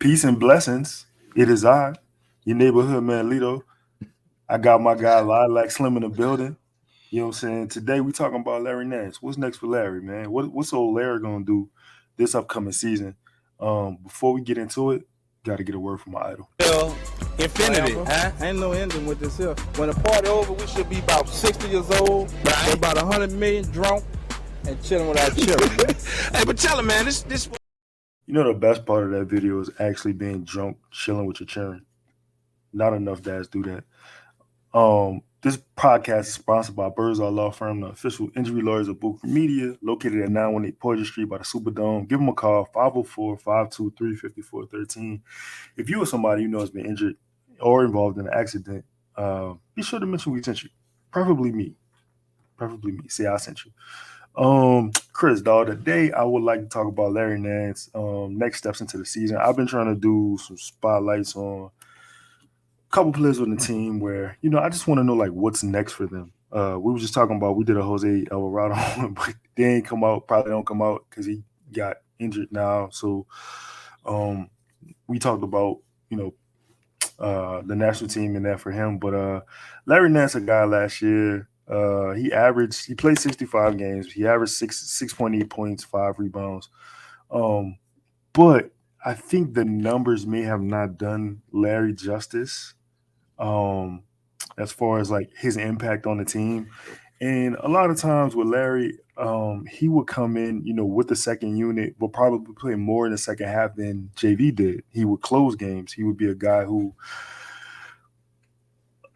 Peace and blessings. It is I, your neighborhood man, Lito. I got my guy Lilac Slim in the building. You know what I'm saying? Today we talking about Larry Nance. What's next for Larry, man? What's old Larry gonna do this upcoming season? Before we get into it, gotta get a word from my idol. Well, infinity, Forever. huh? Ain't no ending with this here. When the party over, we should be about 60 years old, Right. about 100 million drunk, and chilling with our children. Hey, but tell him, man, this. You know the best part of that video is actually being drunk, chilling with your children. Not enough dads do that. This podcast is sponsored by Birdseye Law Firm, the official injury lawyers of Booker Media, located at 918 Poydras Street by the Superdome. Give them a call, 504-523-5413. If you or somebody you know has been injured or involved in an accident, be sure to mention we sent you. Preferably me. Say I sent you. Chris, dog, today I would like to talk about Larry Nance. Next steps into the season. I've been trying to do some spotlights on couple players on the team where I just want to know like what's next for them. We were just talking about we did a Jose Alvarado one, but they ain't come out. Probably don't come out because he got injured now. So we talked about the national team and that for him. But Larry Nance, a guy last year, he played 65 games. He averaged 6.8 points, 5 rebounds. But I think the numbers may have not done Larry justice. As far as like his impact on the team. And a lot of times with Larry, he would come in, with the second unit, but probably play more in the second half than JV did. He would close games. He would be a guy who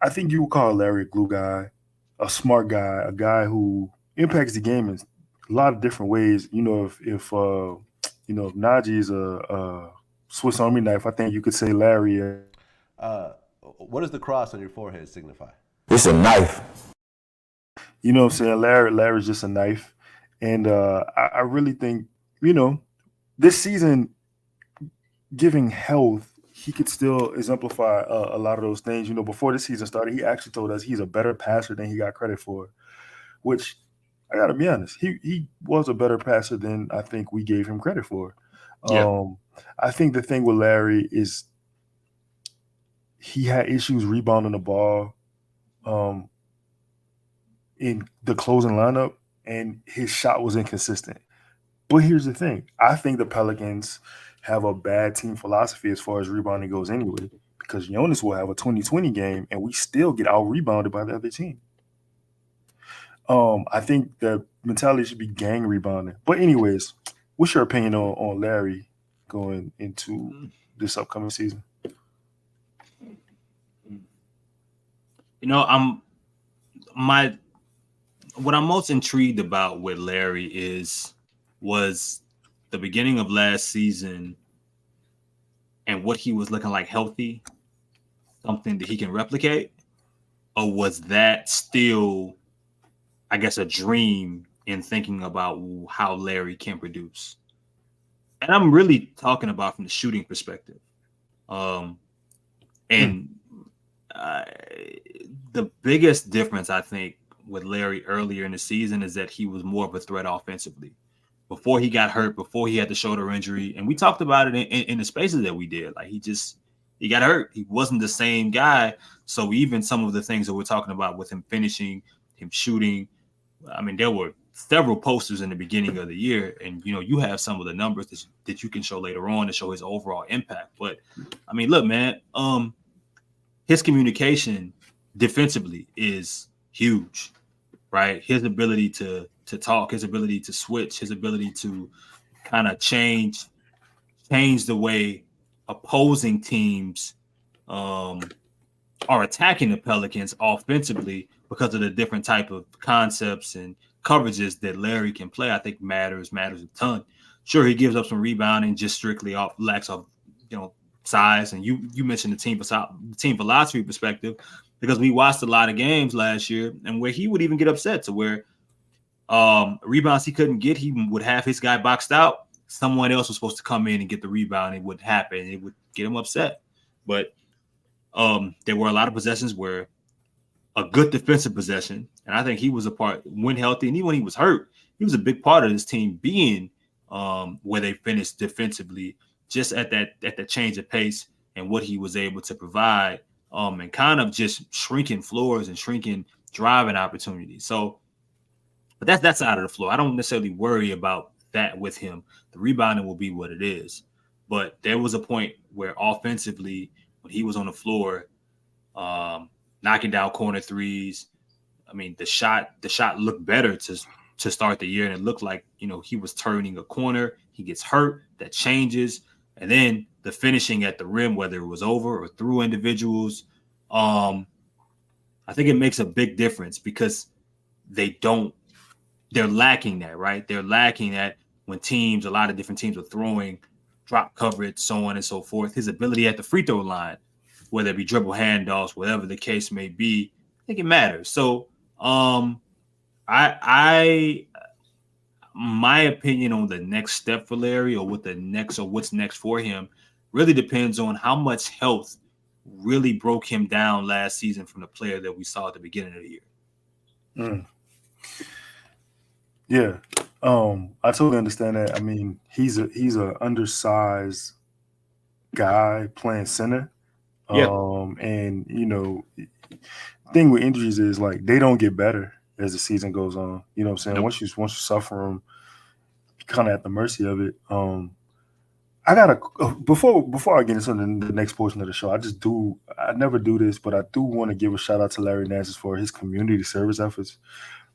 I think you would call Larry a glue guy, a smart guy, a guy who impacts the game in a lot of different ways. If Najee is a Swiss Army knife, I think you could say Larry. What does the cross on your forehead signify? It's a knife. You know what I'm saying? Larry's just a knife. And I really think, this season, giving health, he could still exemplify a lot of those things. Before the season started, he actually told us he's a better passer than he got credit for, which I got to be honest, he was a better passer than I think we gave him credit for. Yeah. I think the thing with Larry is he had issues rebounding the ball in the closing lineup, and his shot was inconsistent. But here's the thing. I think the Pelicans have a bad team philosophy as far as rebounding goes anyway, because Jonas will have a 20-20 game, and we still get out-rebounded by the other team. I think the mentality should be gang rebounding. But anyways, what's your opinion on Larry going into this upcoming season? What I'm most intrigued about with Larry was the beginning of last season and what he was looking like healthy, something that he can replicate, or was that still, I guess, a dream in thinking about how Larry can produce? And I'm really talking about from the shooting perspective. The biggest difference, I think, with Larry earlier in the season is that he was more of a threat offensively. Before he got hurt, before he had the shoulder injury, and we talked about it in the spaces that we did. Like he got hurt. He wasn't the same guy. So even some of the things that we're talking about with him finishing, him shooting, I mean, there were several posters in the beginning of the year, and you have some of the numbers that you can show later on to show his overall impact. But I mean, look, man, his communication defensively is huge, right? His ability to talk, his ability to switch, his ability to kind of change the way opposing teams are attacking the Pelicans offensively because of the different type of concepts and coverages that Larry can play. I think matters a ton. Sure, he gives up some rebounding just strictly off lacks of size, and you mentioned the team philosophy perspective, because we watched a lot of games last year and where he would even get upset to where rebounds he couldn't get, he would have his guy boxed out. Someone else was supposed to come in and get the rebound. It would happen. It would get him upset. But there were a lot of possessions where a good defensive possession, and I think he was a part when healthy, and even when he was hurt, he was a big part of this team being where they finished defensively just at the change of pace and what he was able to provide, and kind of just shrinking floors and shrinking driving opportunities. So, but that's that side of the floor. I don't necessarily worry about that with him. The rebounding will be what it is. But there was a point where offensively, when he was on the floor, knocking down corner threes, I mean, the shot looked better to start the year, and it looked like, he was turning a corner. He gets hurt, that changes, and then the finishing at the rim, whether it was over or through individuals, I think it makes a big difference because they're lacking that, right? They're lacking that when a lot of different teams are throwing drop coverage, so on and so forth. His ability at the free throw line, whether it be dribble handoffs, whatever the case may be, I think it matters. So, my opinion on the next step for Larry, or what's next for him, really depends on how much health really broke him down last season from the player that we saw at the beginning of the year. Yeah, I totally understand that. I mean, he's a undersized guy playing center. Yeah. And thing with injuries is like they don't get better as the season goes on. You know what I'm saying? Nope. Once you suffer them, you're kind of at the mercy of it. I gotta before I get into the next portion of the show, I never do this, but I do want to give a shout out to Larry Nance for his community service efforts.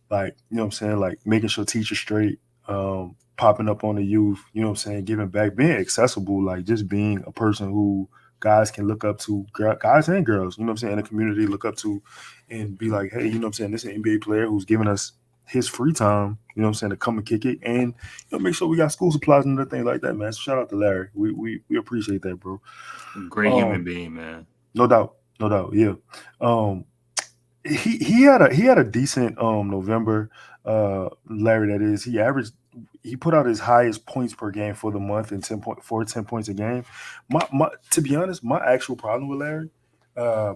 Like, you know what I'm saying? Like making sure teachers straight, popping up on the youth, you know what I'm saying? Giving back, being accessible, like just being a person who guys can look up to, guys and girls, you know what I'm saying, in the community look up to and be like, hey, you know what I'm saying, this is an NBA player who's giving us his free time, you know what I'm saying, to come and kick it and make sure we got school supplies and other things like that, man. So shout out to Larry. We appreciate that, bro. Great human being, man. No doubt. Yeah. He had a decent November, Larry, that is. He put out his highest points per game for the month and 10 points a game. To be honest, my actual problem with Larry, I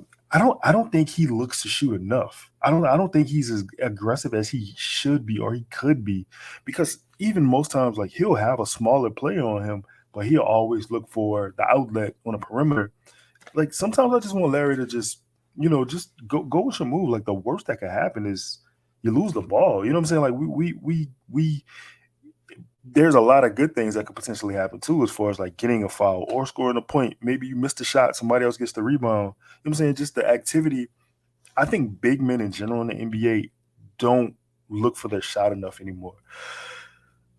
don't think he looks to shoot enough. I don't think he's as aggressive as he should be or he could be, because even most times, like, he'll have a smaller player on him, but he'll always look for the outlet on the perimeter. Like, sometimes I just want Larry to just go with your move. Like, the worst that could happen is you lose the ball. You know what I'm saying? Like, we there's a lot of good things that could potentially happen too, as far as like getting a foul or scoring a point. Maybe you missed a shot, somebody else gets the rebound. You know what I'm saying? Just the activity. I think big men in general in the NBA don't look for their shot enough anymore.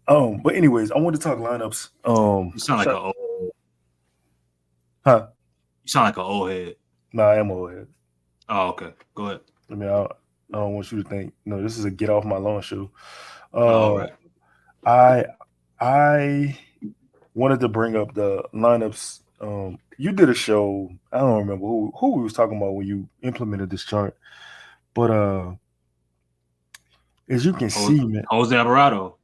But anyways, I want to talk lineups. You sound like You sound like an old head. Nah, I am old head. Oh, okay. Go ahead. I mean, I don't want you to think, this is a get off my lawn show. All right. I wanted to bring up the lineups. You did a show. I don't remember who we was talking about when you implemented this chart, but as you can see, man, Jose Alvarado.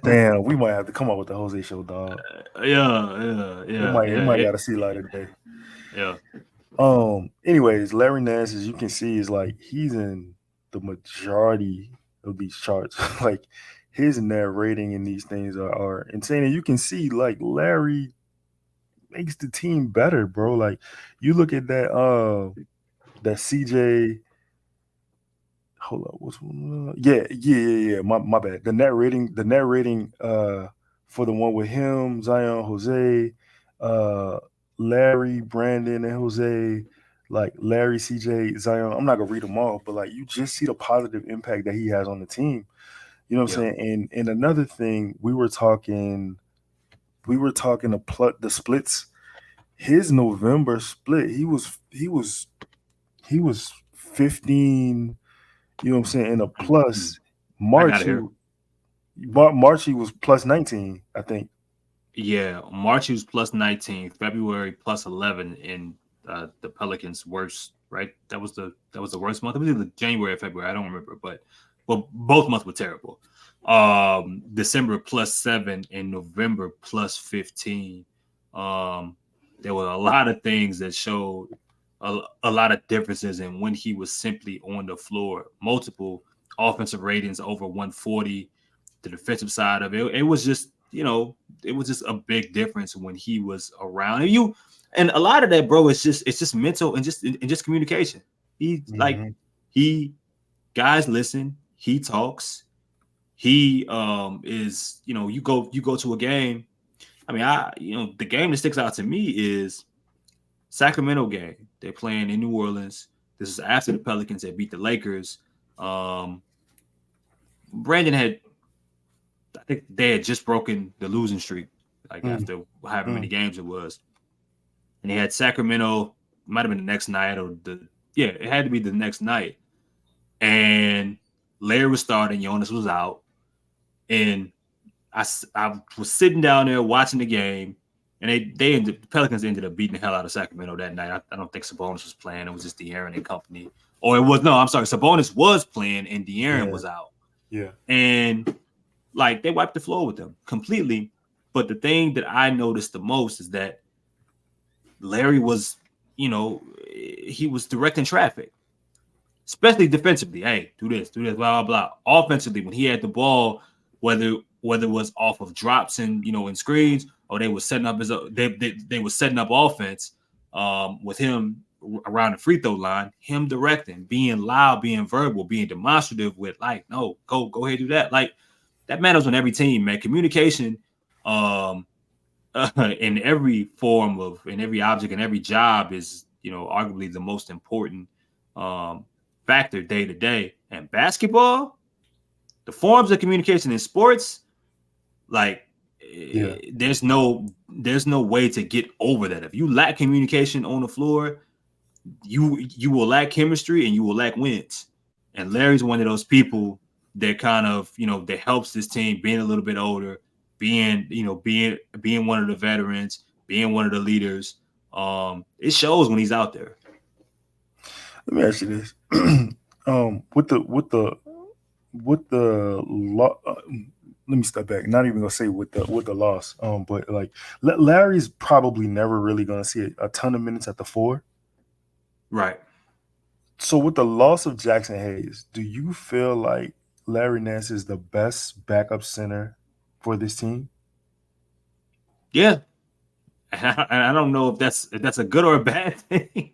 Damn, we might have to come up with the Jose show, dog. Yeah. It might got to see light of day. Yeah. Anyways, Larry Nance, as you can see, is like he's in the majority of these charts. Like, his net rating in these things are insane. And you can see, like, Larry makes the team better, bro. Like, you look at that CJ. Hold up, what's one? Yeah. My bad. The net rating for the one with him, Zion, Jose, Larry, Brandon, and Jose, like Larry, CJ, Zion. I'm not gonna read them all, but like, you just see the positive impact that he has on the team. You know what I'm saying? And another thing, we were talking the splits. His November split, he was 15. You know what I'm saying? In a plus. March he was plus 19, I think. Yeah, March he was plus 19. February plus 11 in the Pelicans' worst. Right? That was the worst month. It was either January or February. I don't remember, but both months were terrible. December plus 7 and November plus 15. There were a lot of things that showed a lot of differences in when he was simply on the floor. Multiple offensive ratings over 140. The defensive side of it, it was just it was just a big difference when he was around. And a lot of that, bro, it's just mental and just communication. He guys listen, he talks, he is, you go to a game. I mean, the game that sticks out to me is Sacramento game. They're playing in New Orleans. This is after the Pelicans had beat the Lakers. Brandon I think they had just broken the losing streak, after however many games it was. And they had Sacramento, might have been the next night it had to be the next night. And Larry was starting, Jonas was out. And I was sitting down there watching the game. And the Pelicans ended up beating the hell out of Sacramento that night. I don't think Sabonis was playing. It was just De'Aaron and company. Or it was, no, I'm sorry. Sabonis was playing and De'Aaron was out. Yeah. And they wiped the floor with them completely. But the thing that I noticed the most is that Larry was, he was directing traffic, especially defensively. Hey, do this, blah, blah, blah. Offensively, when he had the ball, whether it was off of drops and, and screens, or they were setting up they were setting up offense with him around the free throw line, him directing, being loud, being verbal, being demonstrative with no, go ahead, do that. That matters on every team, man. Communication in every form in every object, in every job is, arguably the most important factor day to day. And basketball, the forms of communication in sports, there's no way to get over that. If you lack communication on the floor, you will lack chemistry and you will lack wins. And Larry's one of those people that kind of, that helps this team being a little bit older, being one of the veterans, being one of the leaders. It shows when he's out there. Let me ask you this. Let me step back. Not even gonna say with the loss. But Larry's probably never really gonna see a ton of minutes at the 4. Right. So with the loss of Jackson Hayes, do you feel like Larry Nance is the best backup center for this team? Yeah. And I don't know if that's a good or a bad thing.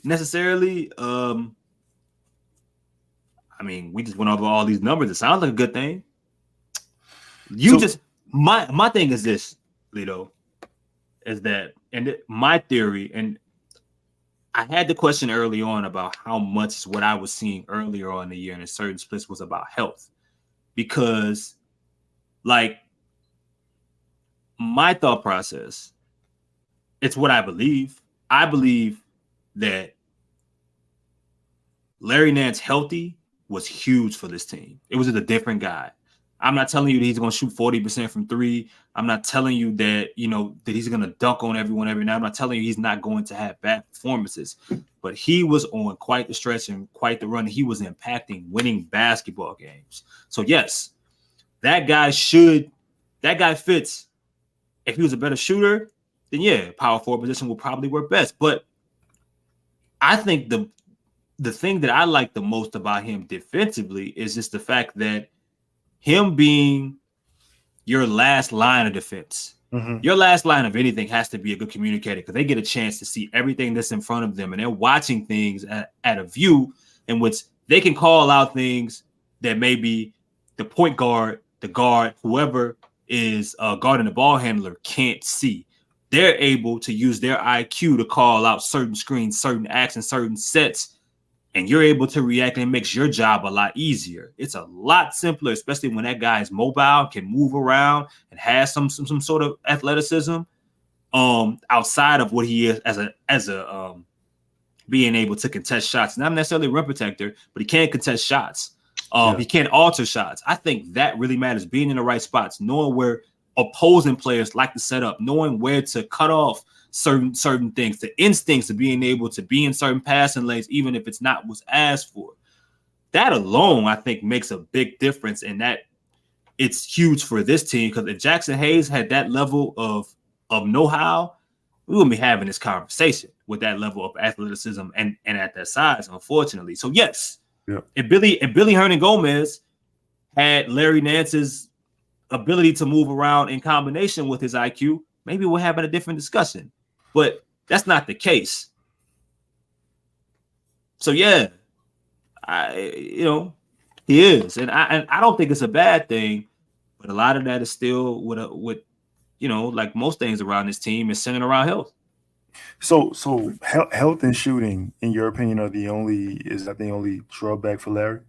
Necessarily. I mean, we just went over all these numbers. It sounds like a good thing. My thing is this, Lito, is that, and my theory, and I had the question early on about how much what I was seeing earlier on in the year in a certain splits was about health. Because, my thought process, it's what I believe. I believe that Larry Nance healthy was huge for this team. It was a different guy. I'm not telling you that he's going to shoot 40% from 3. I'm not telling you that, that he's going to dunk on everyone every night. I'm not telling you he's not going to have bad performances. But he was on quite the stretch and quite the run. He was impacting winning basketball games. So, yes, that guy fits. If he was a better shooter, then, yeah, power forward position will probably work best. But I think the thing that I like the most about him defensively is just the fact that him being your last line of defense, your last line of anything has to be a good communicator, because they get a chance to see everything that's in front of them, and they're watching things at a view in which they can call out things that maybe the point guard, the guard, whoever is guarding the ball handler can't see. They're able to use their IQ to call out certain screens, certain actions, certain sets, and you're able to react, and it makes your job a lot easier. It's a lot simpler, especially when that guy is mobile, can move around, and has some sort of athleticism outside of what he is as a being able to contest shots. Not necessarily a rim protector, but he can contest shots. He can't alter shots. I think that really matters, being in the right spots, knowing where opposing players like to set up, knowing where to cut off certain things, the instincts of being able to be in certain passing lanes, even if it's not what's asked for. That alone, I think, makes a big difference, and that it's huge for this team, because if Jackson Hayes had that level of know-how, we wouldn't be having this conversation with that level of athleticism and at that size, unfortunately. So yes, if Billy Hernan Gomez had Larry Nance's ability to move around in combination with his IQ, maybe we're having a different discussion. But that's not the case. So yeah, he is, and I don't think it's a bad thing. But a lot of that is still with like most things around this team is centered around health. So health and shooting, in your opinion, is that the only drawback for Larry?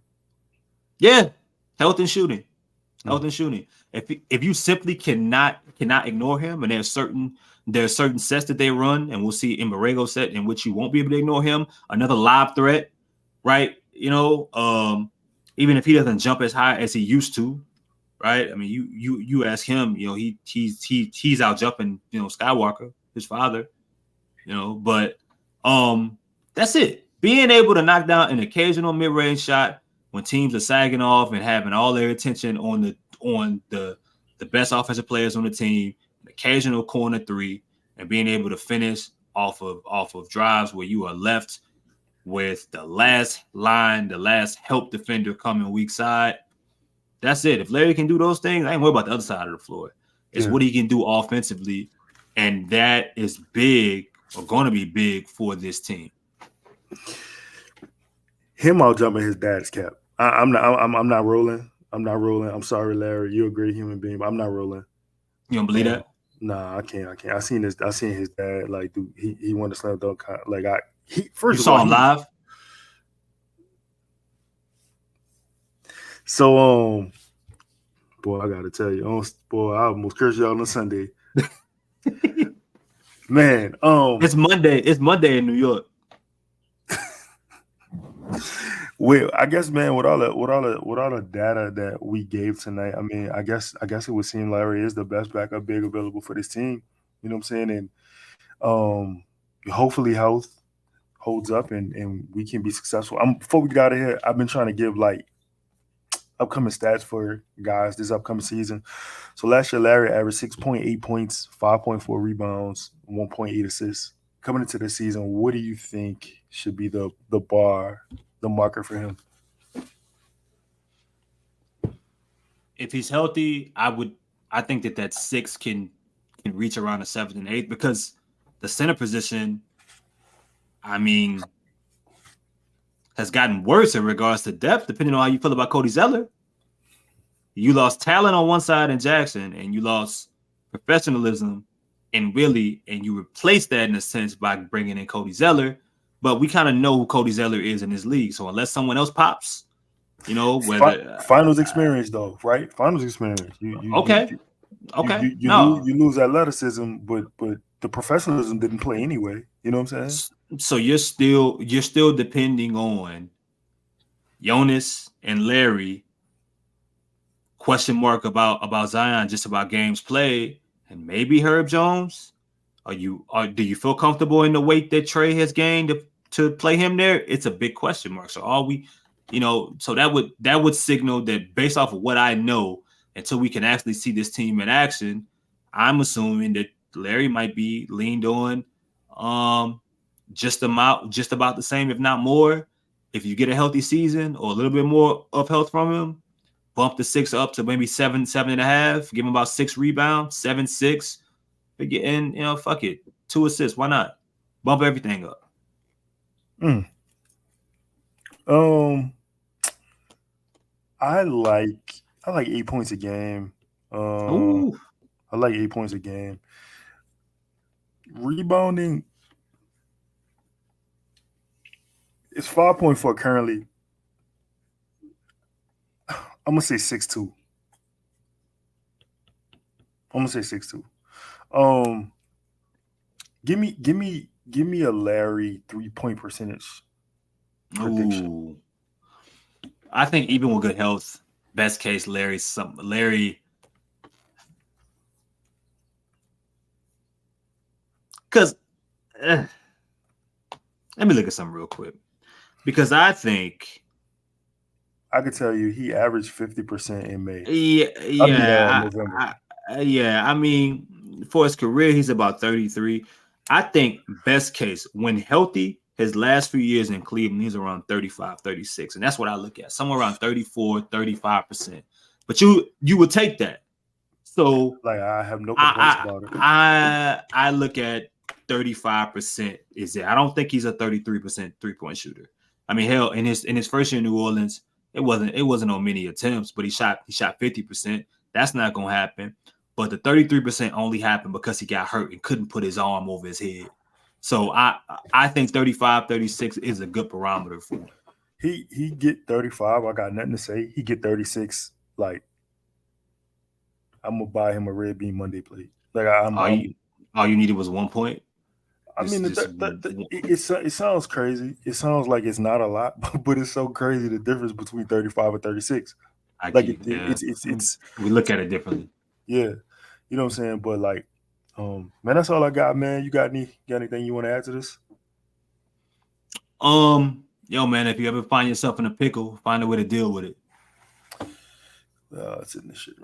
Yeah, health and shooting. If you simply cannot ignore him, and there's certain sets that they run, and we'll see in Borrego set in which you won't be able to ignore him. Another lob threat, right? Even if he doesn't jump as high as he used to, right? I mean, you ask him, he's out jumping, Skywalker, his father, But that's it. Being able to knock down an occasional mid-range shot when teams are sagging off and having all their attention on the best offensive players on the team, an occasional corner three, and being able to finish off of drives where you are left with the last help defender coming weak side. That's it. If Larry can do those things, I ain't worried about the other side of the floor. It's what he can do offensively, and that is big, or going to be big for this team. Him out jumping his dad's cap. I'm not rolling. I'm sorry, Larry. You're a great human being, but I'm not rolling. You don't believe that? Nah, I can't. I seen his dad, like, dude, he won the slam dunk. Like, you saw him live? So, boy, I gotta tell you, I almost cursed you out on Sunday. Man, it's Monday. It's Monday in New York. Well, I guess, man, with all the data that we gave tonight, I mean, I guess it would seem Larry is the best backup big available for this team. You know what I'm saying? And hopefully health holds up and we can be successful. Before we got here, I've been trying to give like upcoming stats for guys this upcoming season. So last year, Larry averaged 6.8 points, 5.4 rebounds, 1.8 assists. Coming into this season, what do you think should be the bar, the marker for him? If he's healthy, I think that 6 can reach around the 7th and 8th, because the center position, I mean, has gotten worse in regards to depth, depending on how you feel about Cody Zeller. You lost talent on one side in Jackson, and you lost professionalism in Willie, and you replaced that in a sense by bringing in Cody Zeller. But we kind of know who Cody Zeller is in this league. So unless someone else pops, whether finals experience though, right? Finals experience. You lose athleticism, but the professionalism didn't play anyway. You know what I'm saying? So you're still depending on Jonas and Larry. Question mark about Zion, just about games played, and maybe Herb Jones. Do you feel comfortable in the weight that Trey has gained to play him there? It's a big question mark. So are we, so that would signal that based off of what I know, until we can actually see this team in action, I'm assuming that Larry might be leaned on just about the same, if not more. If you get a healthy season or a little bit more of health from him, bump the 6 up to maybe 7.5, give him about 6 rebounds, 7-6. And fuck it, 2 assists. Why not bump everything up? I like 8 points a game. I like 8 points a game. Rebounding is 5.4 currently. I'm gonna say 6.2. Give me a Larry 3-point percentage prediction. Ooh. I think even with good health, best case Larry. Because let me look at something real quick. Because I think I could tell you he averaged 50% in May. I mean, for his career, he's about 33. I think best case, when healthy, his last few years in Cleveland, he's around 35, 36. And that's what I look at, somewhere around 34, 35%. But you would take that. So Like I have no complaints about it. I look at 35% is it. I don't think he's a 33% 3-point shooter. I mean, hell, in his first year in New Orleans, it wasn't on many attempts, but he shot 50%. That's not gonna happen. But the 33% only happened because he got hurt and couldn't put his arm over his head. So I think 35, 36 is a good barometer for him. He get 35. I got nothing to say. He get 36. Like I'm gonna buy him a red bean Monday plate. Like all you needed was 1 point. I mean, it sounds crazy. It sounds like it's not a lot, but it's so crazy the difference between 35 and 36. It's we look at it differently. Yeah, you know what I'm saying. But like, man, that's all I got, man. You got anything you want to add to this? Yo, man, if you ever find yourself in a pickle, find a way to deal with it. It's in this shit, right?